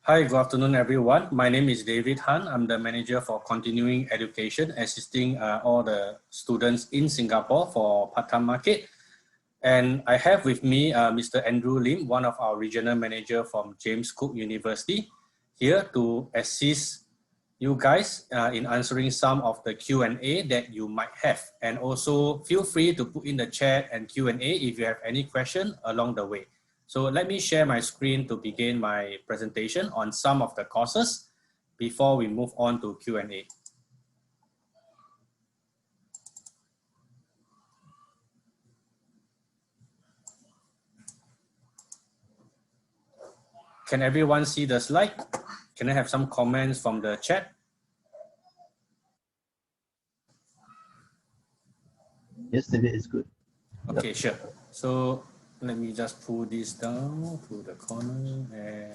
Hi, good afternoon, everyone. My name is David Han. I'm the manager for continuing education, assisting all the students in Singapore for part-time market. And I have with me Mr. Andrew Lim, one of our regional manager from James Cook University, here to assist you guys in answering some of the Q&A that you might have. And also feel free to put in the chat and Q&A if you have any question along the way. So let me share my screen to begin my presentation on some of the courses before we move on to Q&A. Can everyone see the slide? Can I have some comments from the chat? Yes, David, it's good. Okay, yep. Sure. So let me just pull this down to the corner and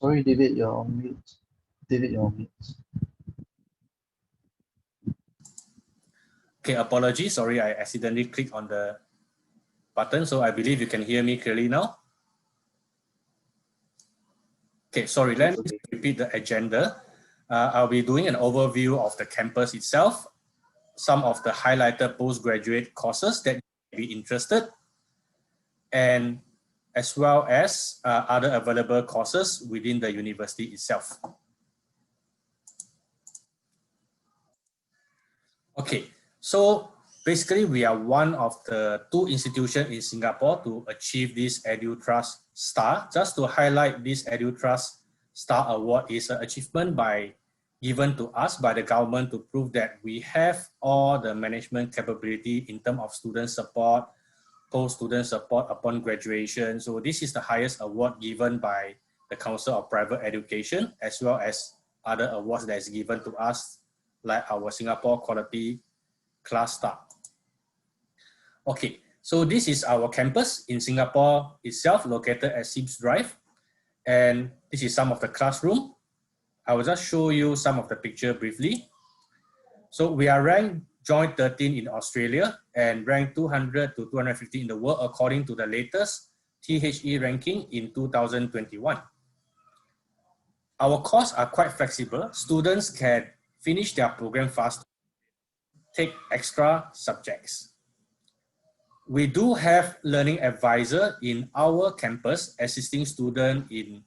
Sorry, David, you're on mute. David, you're on mute. okay, apologies. Sorry, I accidentally clicked on the button. So I believe you can hear me clearly now. Okay, sorry, let me repeat the agenda. I'll be doing an overview of the campus itself, some of the highlighted postgraduate courses that you may be interested, and as well as other available courses within the university itself. Okay, so basically we are one of the two institutions in Singapore to achieve this EduTrust Star. Just to highlight, this EduTrust Star Award is an achievement given to us by the government to prove that we have all the management capability in terms of student support, post-student support upon graduation. So this is the highest award given by the Council of Private Education, as well as other awards that is given to us, like our Singapore Quality Class Star. Okay, so this is our campus in Singapore itself, located at Sims Drive. And this is some of the classroom. I will just show you some of the picture briefly. So we are ranked joint 13 in Australia and ranked 200 to 250 in the world according to the latest THE ranking in 2021. Our courses are quite flexible. Students can finish their program fast, take extra subjects. We do have learning advisor in our campus assisting students in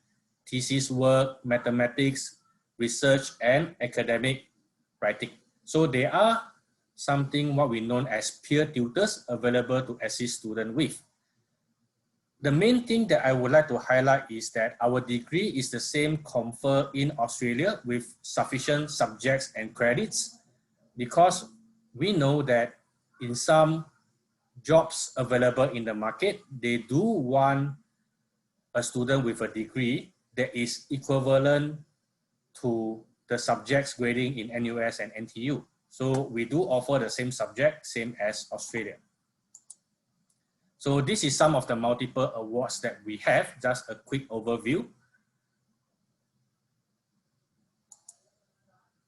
thesis work, mathematics, research, and academic writing. So there are something what we known as peer tutors available to assist students with. The main thing that I would like to highlight is that our degree is the same conferred in Australia with sufficient subjects and credits, because we know that in some jobs available in the market, they do want a student with a degree that is equivalent to the subjects grading in NUS and NTU. So we do offer the same subject, same as Australia. So this is some of the multiple awards that we have, just a quick overview.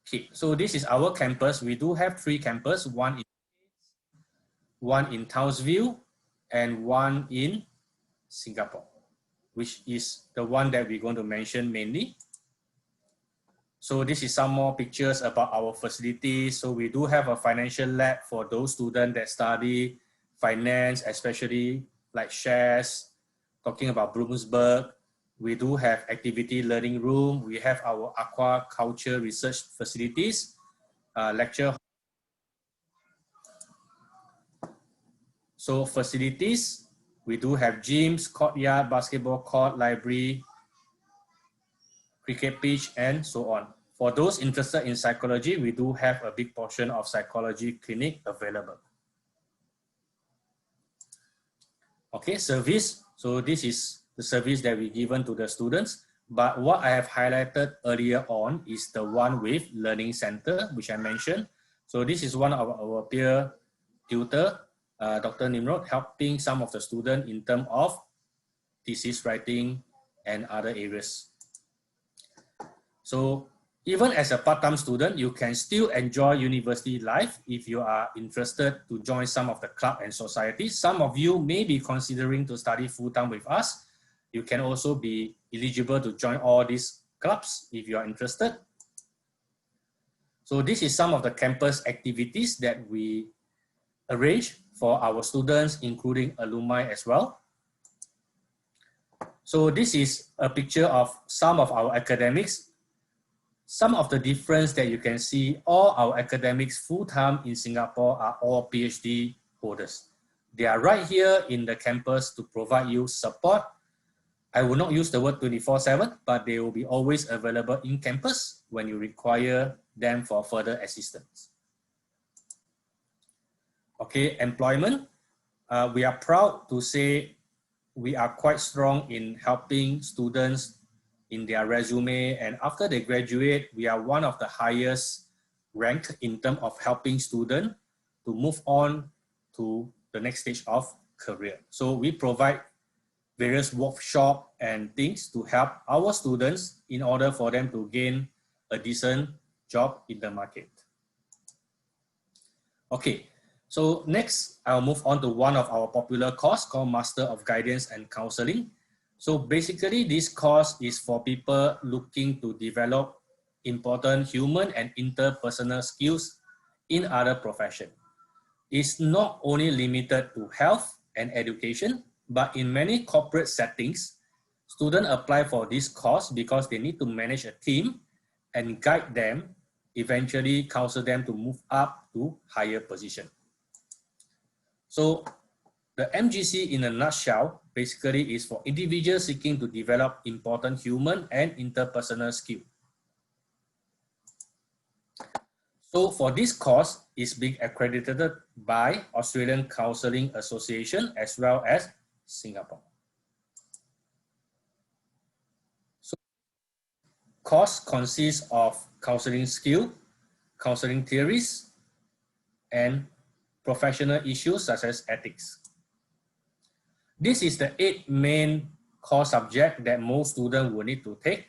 Okay, so this is our campus. We do have 3 campuses, one in Townsville, and one in Singapore, which is the one that we're going to mention mainly. So this is some more pictures about our facilities. So we do have a financial lab for those students that study finance, especially like shares, talking about Bloomsburg. We do have activity learning room. We have our aquaculture research facilities, lecture. So facilities, We do have gyms, courtyard, basketball court, library, cricket pitch, and so on. For those interested in psychology, we do have a big portion of psychology clinic available. Okay, service. So this is the service that we given to the students. But what I have highlighted earlier on is the one with Learning Center, which I mentioned. So this is one of our peer tutor, Dr. Nimrod, helping some of the students in terms of thesis writing and other areas. So even as a part-time student, you can still enjoy university life if you are interested to join some of the club and societies. Some of you may be considering to study full-time with us. You can also be eligible to join all these clubs if you are interested. So this is some of the campus activities that we arrange for our students, including alumni as well. So this is a picture of some of our academics. Some of the difference that you can see, all our academics full-time in Singapore are all PhD holders. They are right here in the campus to provide you support. I will not use the word 24/7, but they will be always available in campus when you require them for further assistance. Okay, employment. We are proud to say we are quite strong in helping students in their resume, and after they graduate, we are one of the highest ranked in terms of helping students to move on to the next stage of career. So we provide various workshops and things to help our students in order for them to gain a decent job in the market. Okay, so next I'll move on to one of our popular course called Master of Guidance and Counseling. So basically this course is for people looking to develop important human and interpersonal skills in other professions. It's not only limited to health and education, but in many corporate settings, students apply for this course because they need to manage a team and guide them, eventually counsel them to move up to higher position. So the MGC in a nutshell basically is for individuals seeking to develop important human and interpersonal skills. So for this course, it's being accredited by Australian Counselling Association as well as Singapore. So course consists of counseling skill, counseling theories, and professional issues such as ethics. This is the 8 main core subjects that most students will need to take.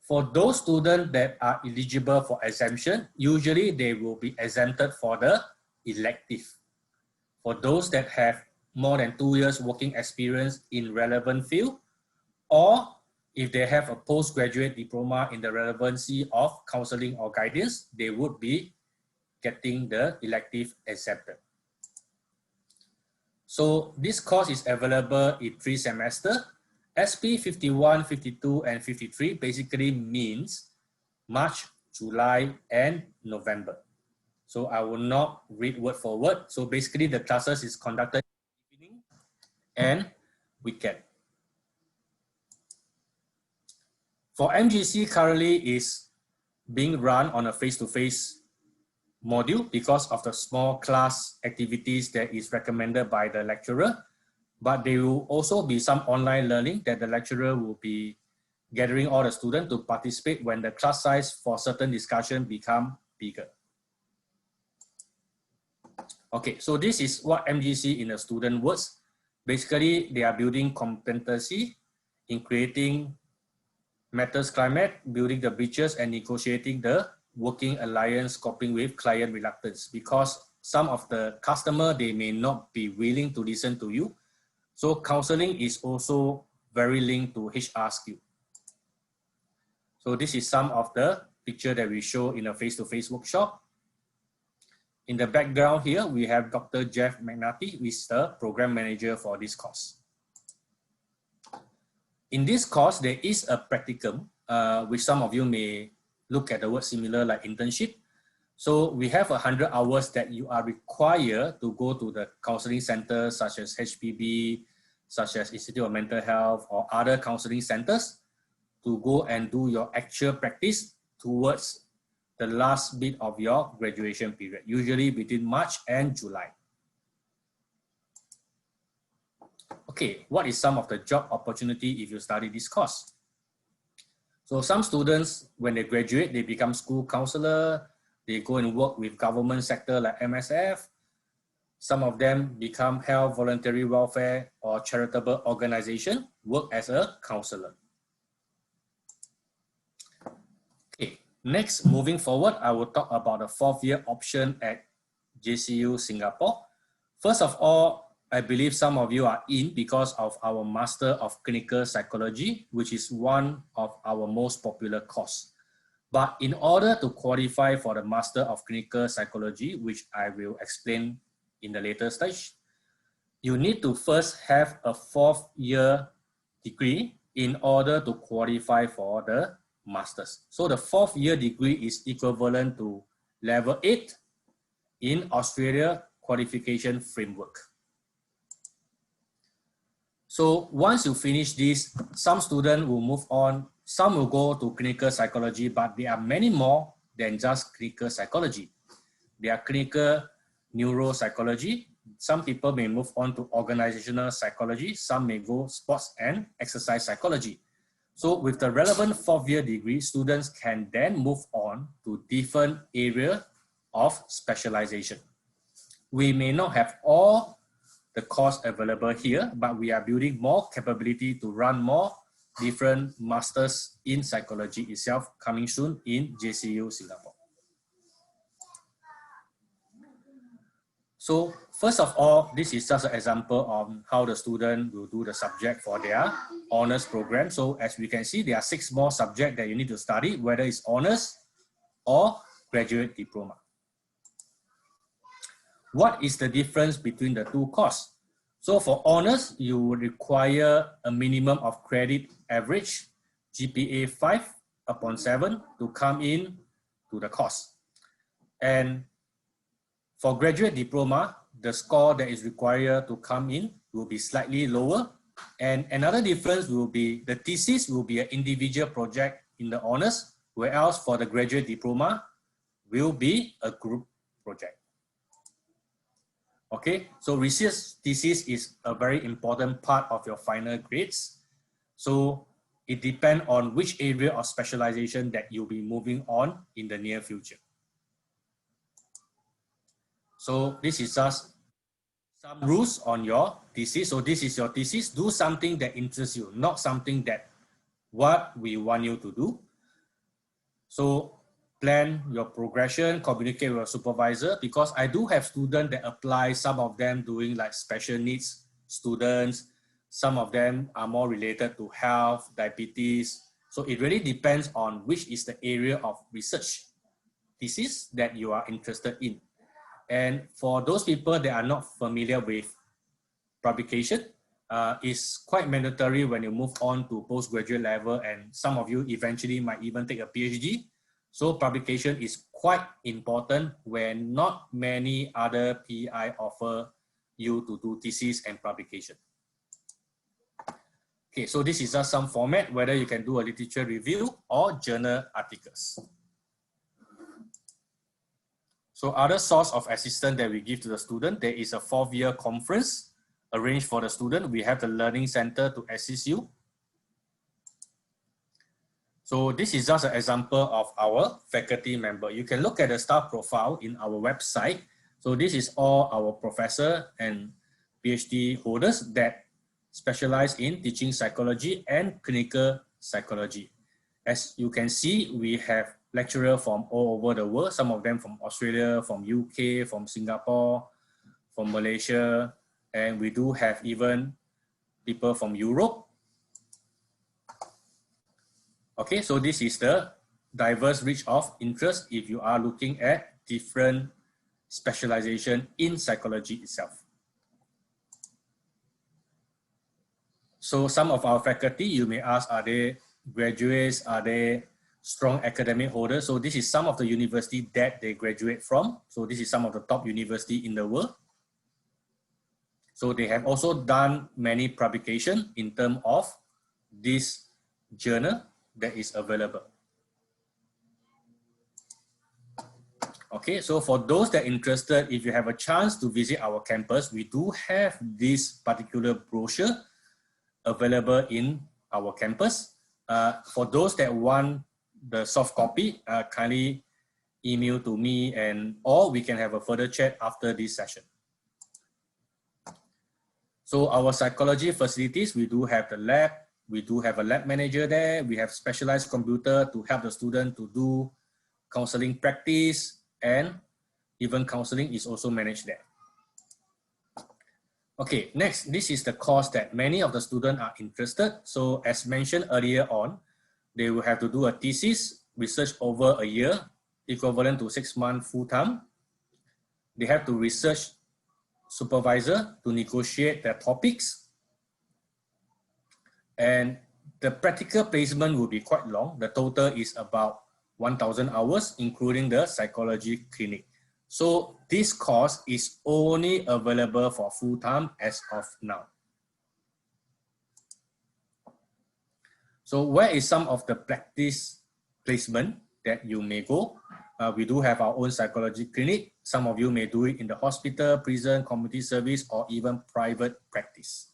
For those students that are eligible for exemption, usually they will be exempted for the elective. For those that have more than 2 years working experience in relevant field, or if they have a postgraduate diploma in the relevancy of counseling or guidance, they would be getting the elective exempted. So this course is available in 3 semesters. SP 51, 52, and 53 basically means March, July, and November. So I will not read word for word. So basically the classes is conducted in the evening and weekend. For MGC currently is being run on a face-to-face module because of the small class activities that is recommended by the lecturer, but there will also be some online learning that the lecturer will be gathering all the students to participate when the class size for certain discussion become bigger. Okay, so this is what MGC in a student words. Basically, they are building competency in creating matters climate, building the bridges, and negotiating the working alliance, coping with client reluctance, because some of the customer, they may not be willing to listen to you. So counseling is also very linked to HR skill. So this is some of the picture that we show in a face-to-face workshop. In the background here, we have Dr. Jeff McNulty, who is the program manager for this course. In this course, there is a practicum, which some of you may look at the word similar like internship. So we have 100 hours that you are required to go to the counseling center such as HPB, such as Institute of Mental Health or other counseling centers, to go and do your actual practice towards the last bit of your graduation period, usually between March and July. Okay, what is some of the job opportunity if you study this course? So some students, when they graduate, they become school counselor, they go and work with government sector like MSF. Some of them become health, voluntary welfare, or charitable organization, work as a counselor. Okay, next, moving forward, I will talk about the 4th-year option at JCU Singapore. First of all, I believe some of you are in because of our Master of Clinical Psychology, which is one of our most popular course. But in order to qualify for the Master of Clinical Psychology, which I will explain in the later stage, you need to first have a 4th-year degree in order to qualify for the Masters. So the 4th-year degree is equivalent to level 8 in Australia qualification framework. So once you finish this, some students will move on, some will go to clinical psychology, but there are many more than just clinical psychology. There are clinical neuropsychology. Some people may move on to organizational psychology. Some may go sports and exercise psychology. So with the relevant 4th-year degree, students can then move on to different areas of specialization. We may not have all the course available here, but we are building more capability to run more different masters in psychology itself coming soon in JCU Singapore. So first of all, this is just an example of how the student will do the subject for their honors program. So as we can see, there are 6 more subjects that you need to study, whether it's honors or graduate diploma. What is the difference between the two courses? So for honors, you will require a minimum of credit average, GPA 5/7 to come in to the course. And for graduate diploma, the score that is required to come in will be slightly lower. And another difference will be the thesis will be an individual project in the honors, whereas for the graduate diploma will be a group project. Okay, so research thesis is a very important part of your final grades. So it depends on which area of specialization that you'll be moving on in the near future. So this is just some rules on your thesis. So this is your thesis. Do something that interests you, not something that what we want you to do. So plan your progression, communicate with your supervisor, because I do have students that apply, some of them doing like special needs students, some of them are more related to health, diabetes. So it really depends on which is the area of research thesis that you are interested in. And for those people that are not familiar with publication, it's quite mandatory when you move on to postgraduate level, and some of you eventually might even take a PhD. So publication is quite important when not many other PI offer you to do thesis and publication. Okay, so this is just some format, whether you can do a literature review or journal articles. So other source of assistance that we give to the student, there is a 4th-year conference arranged for the student. We have the learning center to assist you. So this is just an example of our faculty member. You can look at the staff profile in our website. So this is all our professor and PhD holders that specialize in teaching psychology and clinical psychology. As you can see, we have lecturers from all over the world, some of them from Australia, from UK, from Singapore, from Malaysia, and we do have even people from Europe. Okay, so this is the diverse reach of interest if you are looking at different specialization in psychology itself. So some of our faculty, you may ask, are they graduates? Are they strong academic holders? So this is some of the university that they graduate from. So this is some of the top university in the world. So they have also done many publication in terms of this journal that is available. Okay, so for those that are interested, if you have a chance to visit our campus, we do have this particular brochure available in our campus. For those that want the soft copy, kindly email to me, and or we can have a further chat after this session. So our psychology facilities, we do have the lab, we do have a lab manager there, we have specialized computer to help the student to do counseling practice, and even counseling is also managed there. Okay, next, this is the course that many of the students are interested. So as mentioned earlier on, they will have to do a thesis, research over a year, equivalent to 6 months full-time. They have to research supervisor to negotiate their topics. And the practical placement will be quite long. The total is about 1,000 hours, including the psychology clinic. So this course is only available for full-time as of now. So where is some of the practice placement that you may go? We do have our own psychology clinic. Some of you may do it in the hospital, prison, community service, or even private practice.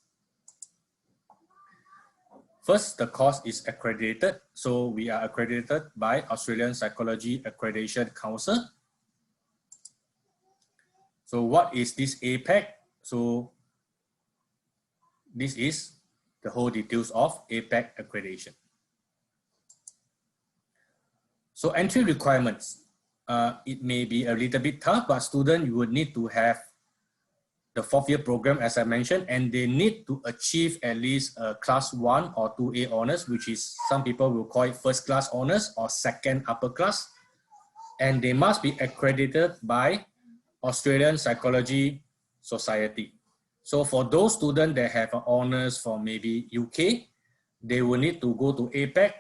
First, the course is accredited. So we are accredited by Australian Psychology Accreditation Council. So what is this APAC? So this is the whole details of APAC accreditation. So entry requirements. It may be a little bit tough, but students, you would need to have the 4th-year program, as I mentioned, and they need to achieve at least a class 1 or 2A honors, which is some people will call it first class honors or second upper class. And they must be accredited by Australian Psychology Society. So for those students that have honors from maybe UK, they will need to go to APAC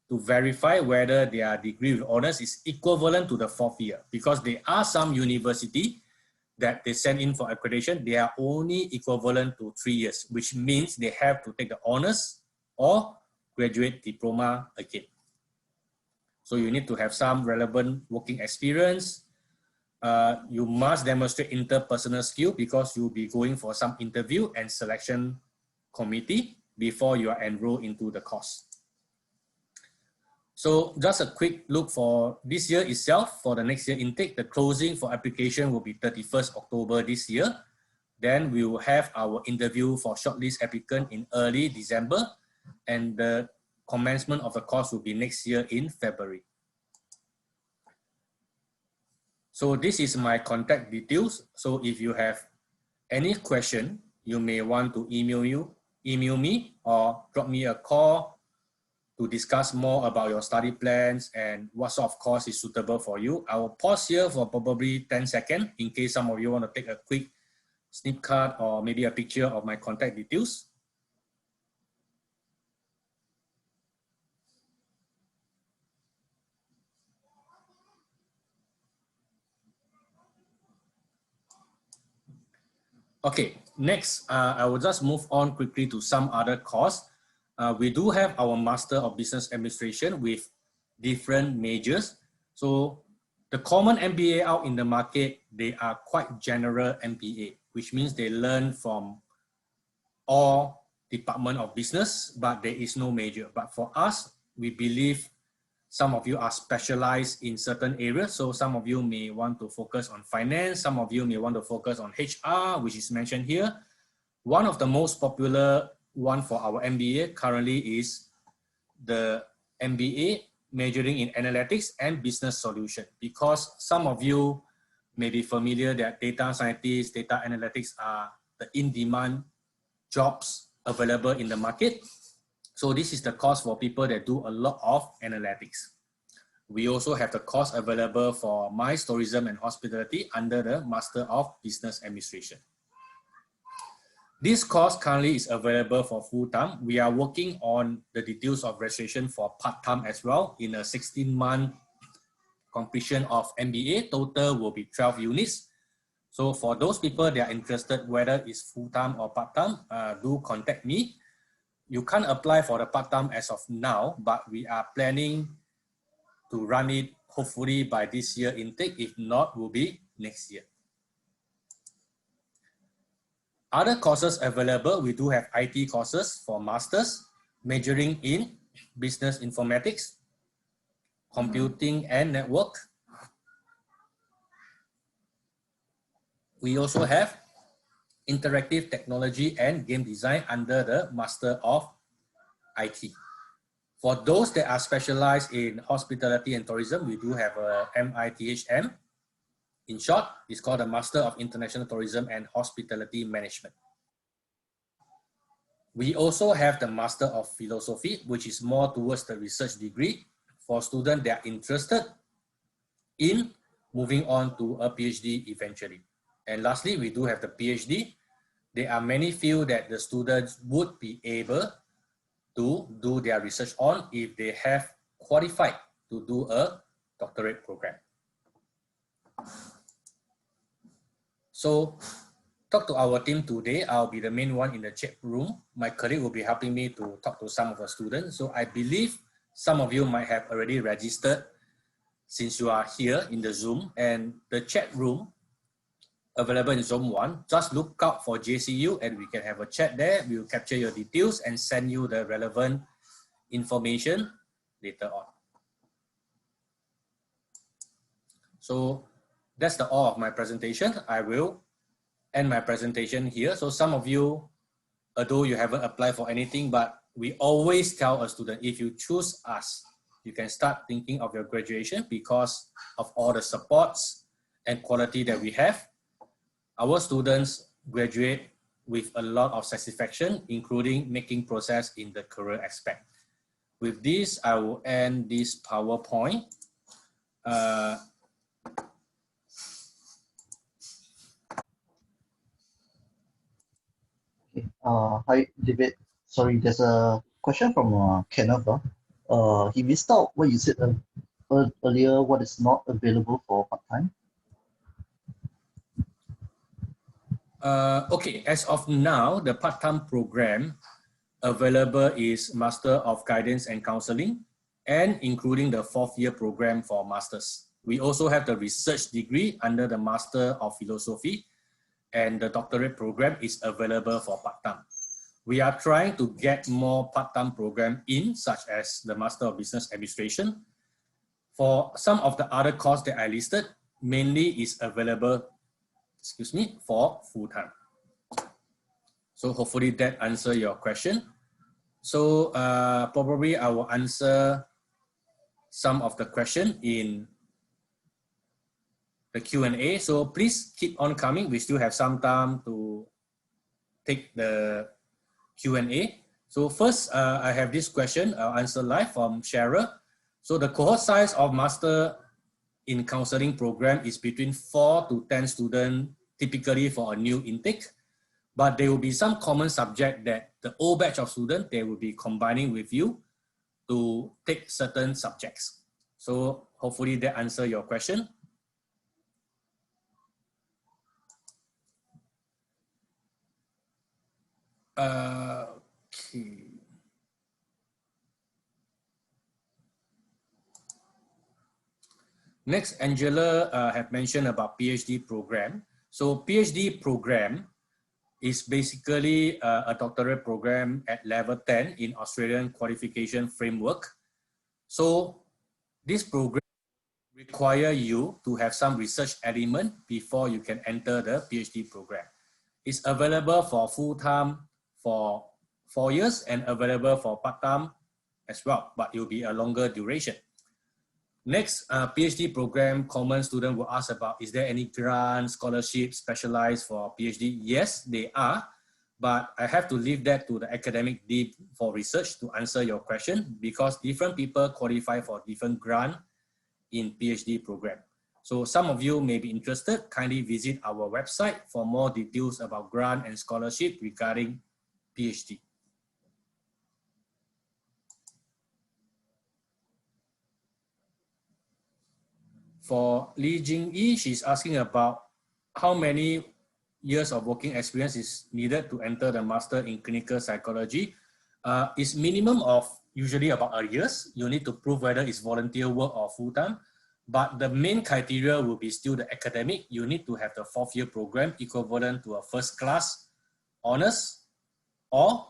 to verify whether their degree with honors is equivalent to the 4th year, because there are some university that they send in for accreditation, they are only equivalent to 3 years, which means they have to take the honors or graduate diploma again. So you need to have some relevant working experience. You must demonstrate interpersonal skill because you'll be going for some interview and selection committee before you are enrolled into the course. So just a quick look for this year itself. For the next year intake, the closing for application will be 31st October this year. Then we will have our interview for shortlist applicant in early December, and the commencement of the course will be next year in February. So this is my contact details. So if you have any question, you may want to email me or drop me a call to discuss more about your study plans and what sort of course is suitable for you. I will pause here for probably 10 seconds in case some of you want to take a quick snip card or maybe a picture of my contact details. Okay, next, I will just move on quickly to some other course. We do have our Master of Business Administration with different majors. So the common MBA out in the market, they are quite general MBA, which means they learn from all department of business, but there is no major. But for us, we believe some of you are specialized in certain areas. So some of you may want to focus on finance. Some of you may want to focus on HR, which is mentioned here. One of the most popular one for our MBA currently is the MBA majoring in analytics and business solution, because some of you may be familiar that data scientists, data analytics are the in-demand jobs available in the market. So this is the course for people that do a lot of analytics. We also have the course available for MICE, Tourism and Hospitality under the Master of Business Administration. This course currently is available for full-time. We are working on the details of registration for part-time as well in a 16-month completion of MBA. Total will be 12 units. So for those people that are interested, whether it's full-time or part-time, do contact me. You can't apply for the part-time as of now, but we are planning to run it hopefully by this year intake. If not, will be next year. Other courses available, we do have IT courses for masters, majoring in business informatics, computing and network. We also have interactive technology and game design under the Master of IT. For those that are specialized in hospitality and tourism, we do have a MITHM. In short, it's called the Master of International Tourism and Hospitality Management. We also have the Master of Philosophy, which is more towards the research degree for students that are interested in moving on to a PhD eventually. And lastly, we do have the PhD. There are many fields that the students would be able to do their research on if they have qualified to do a doctorate program. So talk to our team today. I'll be the main one in the chat room. My colleague will be helping me to talk to some of the students. So I believe some of you might have already registered since you are here in the Zoom, and the chat room available in Zoom 1. Just look out for JCU and we can have a chat there. We will capture your details and send you the relevant information later on. So that's all of my presentation. I will end my presentation here. So some of you, although you haven't applied for anything, but we always tell a student, if you choose us, you can start thinking of your graduation because of all the supports and quality that we have. Our students graduate with a lot of satisfaction, including making progress in the career aspect. With this, I will end this PowerPoint. Okay. Hi, David. Sorry, there's a question from Kenneth. He missed out what you said earlier, what is not available for part-time. Okay, as of now, the part-time program available is Master of Guidance and Counseling, and including the 4th-year program for masters. We also have the research degree under the Master of Philosophy, and the doctorate program is available for part-time. We are trying to get more part-time program in, such as the Master of Business Administration. For some of the other courses that I listed, mainly is available, for full-time. So hopefully that answers your question. So probably I will answer some of the question in the Q&A. So please keep on coming. We still have some time to take the Q&A. So first, I have this question. I'll answer live from Cheryl. So the cohort size of Master in Counseling program is between 4 to 10 students, typically for a new intake. But there will be some common subject that the old batch of students, they will be combining with you to take certain subjects. So hopefully that answers your question. Okay. Next, Angela have mentioned about PhD program. So PhD program is basically a doctorate program at level 10 in Australian qualification framework. So this program require you to have some research element before you can enter the PhD program. It's available for full-time for 4 years and available for part-time as well, but it will be a longer duration. Next, PhD program, common student will ask about, is there any grant, scholarship specialized for PhD? Yes, they are, but I have to leave that to the academic dean for research to answer your question, because different people qualify for different grant in PhD program. So some of you may be interested, kindly visit our website for more details about grant and scholarship regarding PhD. For Li Jingyi, she's asking about how many years of working experience is needed to enter the master in clinical psychology? It's minimum of usually about a years. You need to prove whether it's volunteer work or full-time. But the main criteria will be still the academic. You need to have the 4th-year program equivalent to a first class honors or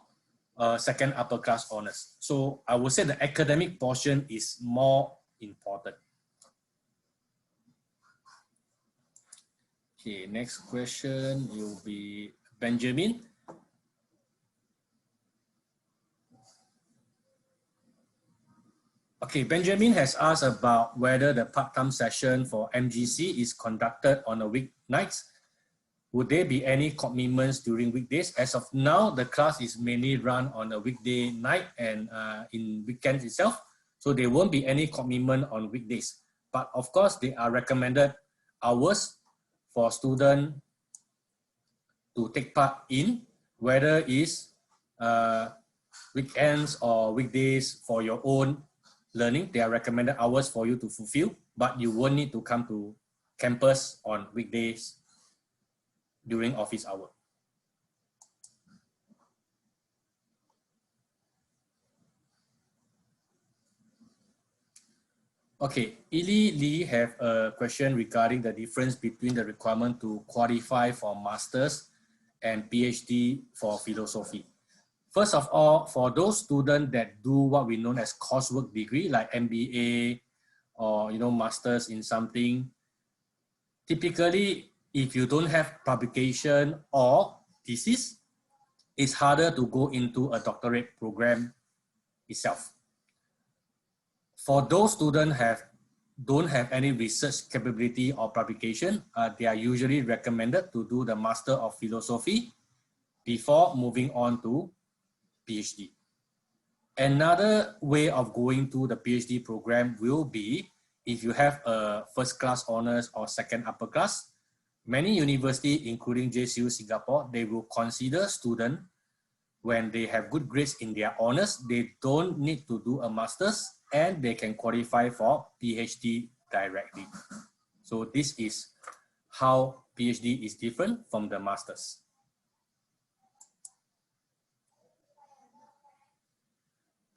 a second upper class honors. So I would say the academic portion is more important. Okay, next question will be Benjamin. Okay, Benjamin has asked about whether the part-time session for MGC is conducted on a weeknights. Would there be any commitments during weekdays? As of now, the class is mainly run on a weekday night and in weekends itself. So there won't be any commitment on weekdays. But of course, they are recommended hours for students to take part in, whether it's weekends or weekdays for your own learning. They are recommended hours for you to fulfill, but you won't need to come to campus on weekdays during office hour. Okay, Ili Lee have a question regarding the difference between the requirement to qualify for masters and PhD for philosophy. First of all, for those students that do what we know as coursework degree, like MBA or masters in something, typically, if you don't have publication or thesis, it's harder to go into a doctorate program itself. For those students don't have any research capability or publication, they are usually recommended to do the Master of Philosophy before moving on to PhD. Another way of going to the PhD program will be if you have a first class honors or second upper class. Many universities, including JCU Singapore, they will consider students when they have good grades in their honors, they don't need to do a master's and they can qualify for PhD directly. So this is how PhD is different from the master's.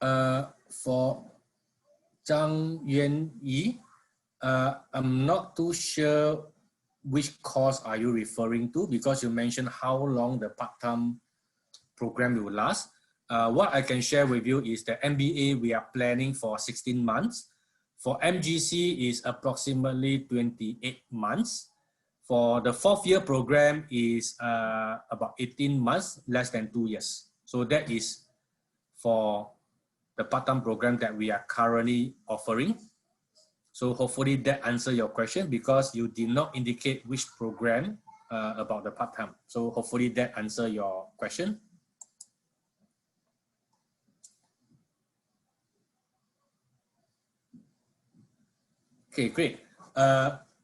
For Zhang Yuan Yi, I'm not too sure which course are you referring to because you mentioned how long the part-time program will last. What I can share with you is the MBA we are planning for 16 months. For MGC is approximately 28 months. For the 4th-year program is about 18 months, less than 2 years. So that is for the part-time program that we are currently offering. So hopefully that answers your question because you did not indicate which program about the part-time. So hopefully that answers your question. Okay, great.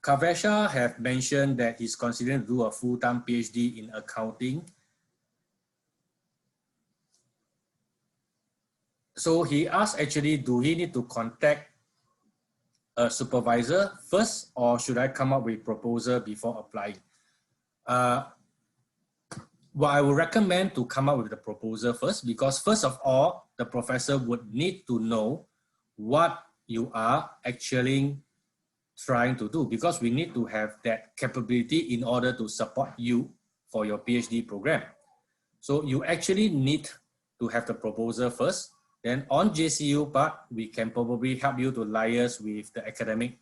Kavesha have mentioned that he's considering to do a full-time PhD in accounting. So he asked actually, do he need to contact a supervisor first or should I come up with proposal before applying? Well, I would recommend to come up with the proposal first because first of all, the professor would need to know what you are actually trying to do because we need to have that capability in order to support you for your PhD program. So you actually need to have the proposal first. Then on JCU part, we can probably help you to liaise with the academic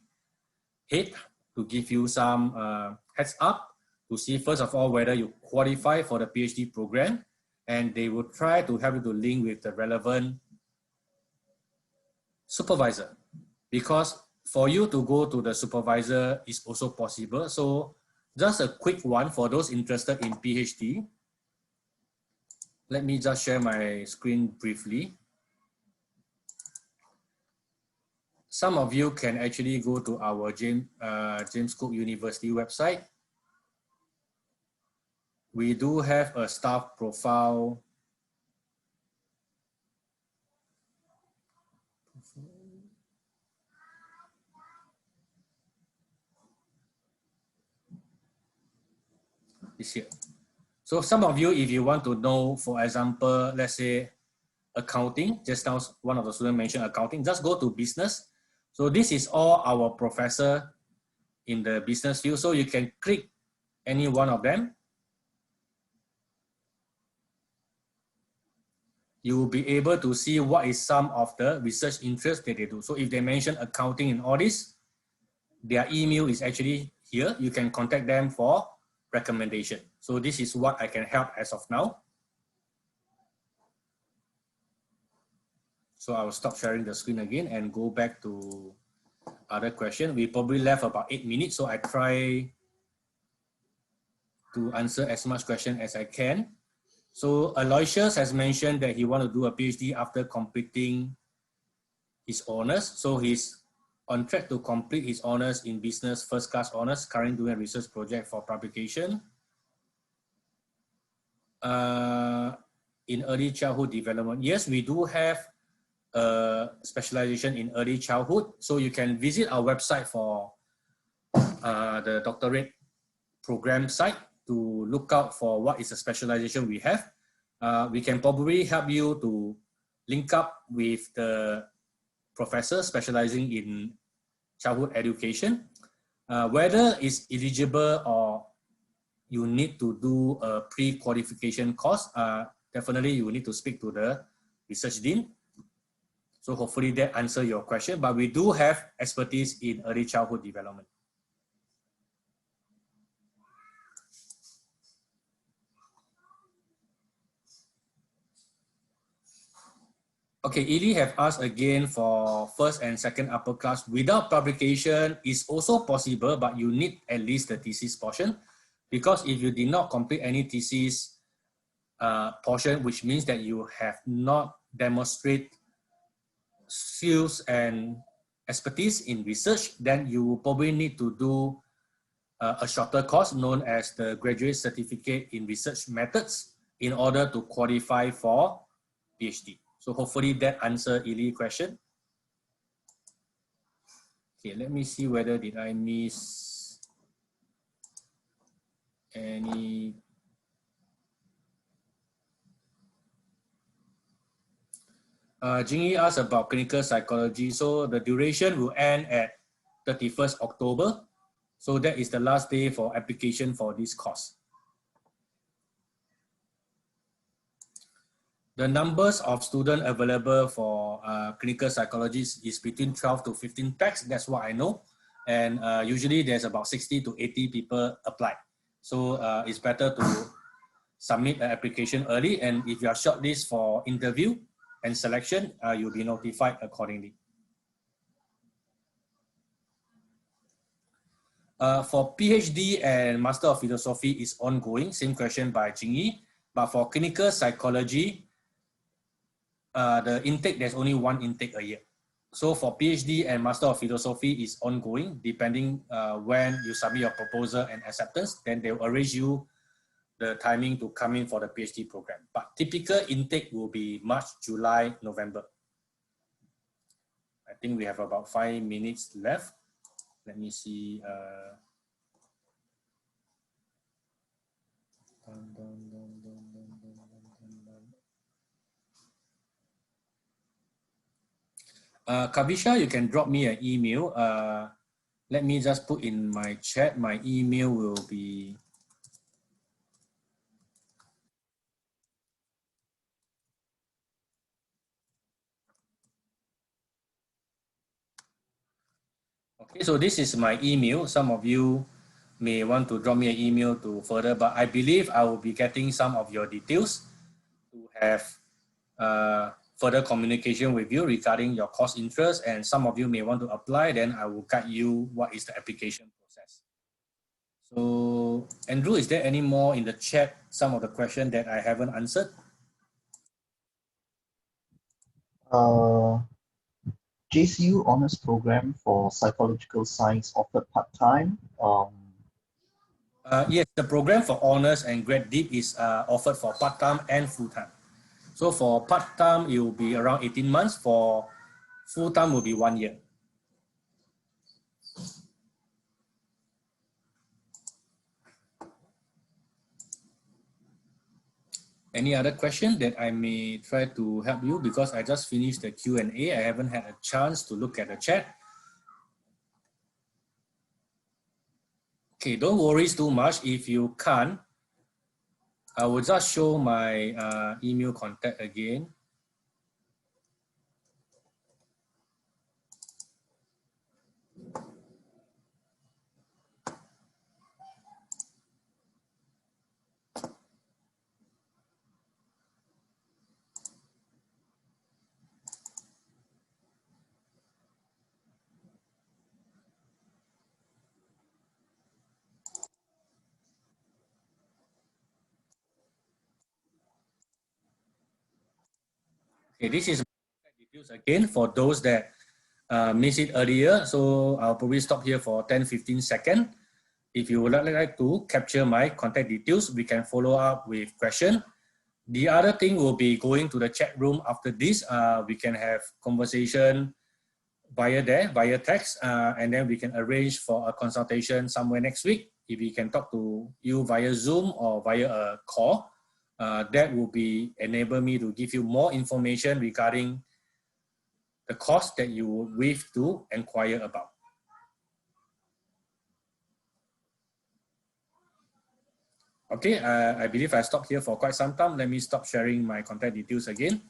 head to give you some heads up to see first of all whether you qualify for the PhD program, and they will try to help you to link with the relevant supervisor because for you to go to the supervisor is also possible. So just a quick one for those interested in PhD. Let me just share my screen briefly. Some of you can actually go to our James Cook University website. We do have a staff profile. is here. So some of you, if you want to know, for example, let's say accounting, just now one of the students mentioned accounting, just go to business. So this is all our professor in the business field. So you can click any one of them. You will be able to see what is some of the research interests that they do. So if they mention accounting and all this, their email is actually here. You can contact them for recommendation. So this is what I can help as of now. So I will stop sharing the screen again and go back to other question. We probably left about 8 minutes, so I try to answer as much question as I can. So Aloysius has mentioned that he wants to do a PhD after completing his honors. So he's on track to complete his honors in business, first class honors, currently doing a research project for publication. In early childhood development. Yes, we do have a specialization in early childhood. So you can visit our website for the doctorate program site to look out for what is the specialization we have. We can probably help you to link up with the professor specializing in childhood education. Whether it's eligible or you need to do a pre-qualification course, definitely you will need to speak to the research dean. So hopefully that answers your question, but we do have expertise in early childhood development. Okay, Ili have asked again for first and second upper class without publication is also possible, but you need at least the thesis portion, because if you did not complete any thesis portion, which means that you have not demonstrate skills and expertise in research, then you will probably need to do a shorter course known as the Graduate Certificate in Research Methods in order to qualify for PhD. So hopefully that answers Ili's question. Okay, let me see whether did I miss any. Jingyi asked about clinical psychology. So the duration will end at 31st October. So that is the last day for application for this course. The numbers of students available for clinical psychologists is between 12 to 15 packs. That's what I know. And usually there's about 60 to 80 people apply. So it's better to submit an application early. And if you are shortlisted for interview and selection, you'll be notified accordingly. For PhD and Master of Philosophy is ongoing, same question by Jingyi. But for clinical psychology, the intake, there's only one intake a year. So for PhD and Master of Philosophy is ongoing, depending when you submit your proposal and acceptance, then they'll arrange you the timing to come in for the PhD program. But typical intake will be March, July, November. I think we have about 5 minutes left. Let me see. Kavisha, you can drop me an email. Let me just put in my chat. My email will be okay. So this is my email. Some of you may want to drop me an email to further, but I believe I will be getting some of your details to have further communication with you regarding your course interest, and some of you may want to apply, then I will guide you what is the application process. So Andrew, is there any more in the chat, some of the questions that I haven't answered? JCU Honors Program for Psychological Science offered part-time. Yes, the program for honors and grad deep is offered for part-time and full-time. So for part-time, it will be around 18 months. For full-time will be 1 year. Any other question that I may try to help you, because I just finished the Q&A. I haven't had a chance to look at the chat. Okay, don't worry too much. If you can't, I will just show my email contact again. Okay, this is details again for those that missed it earlier. So I'll probably stop here for 10-15 seconds. If you would like to capture my contact details, we can follow up with question. The other thing will be going to the chat room after this. We can have conversation via there, via text, and then we can arrange for a consultation somewhere next week. If we can talk to you via Zoom or via a call, that will be enable me to give you more information regarding the cost that you wish to inquire about. Okay, I believe I stopped here for quite some time. Let me stop sharing my contact details again.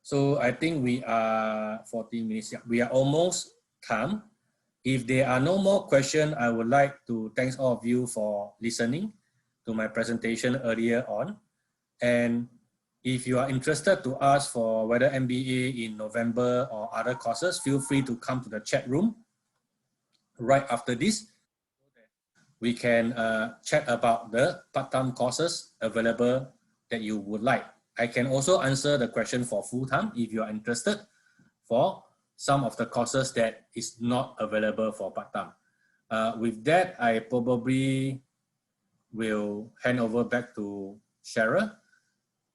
So I think we are 14 minutes. We are almost time. If there are no more questions, I would like to thank all of you for listening to my presentation earlier on. And if you are interested to ask for whether MBA in November or other courses, feel free to come to the chat room right after this. We can chat about the part-time courses available that you would like. I can also answer the question for full-time if you are interested for some of the courses that is not available for part-time. With that, I probably will hand over back to Cheryl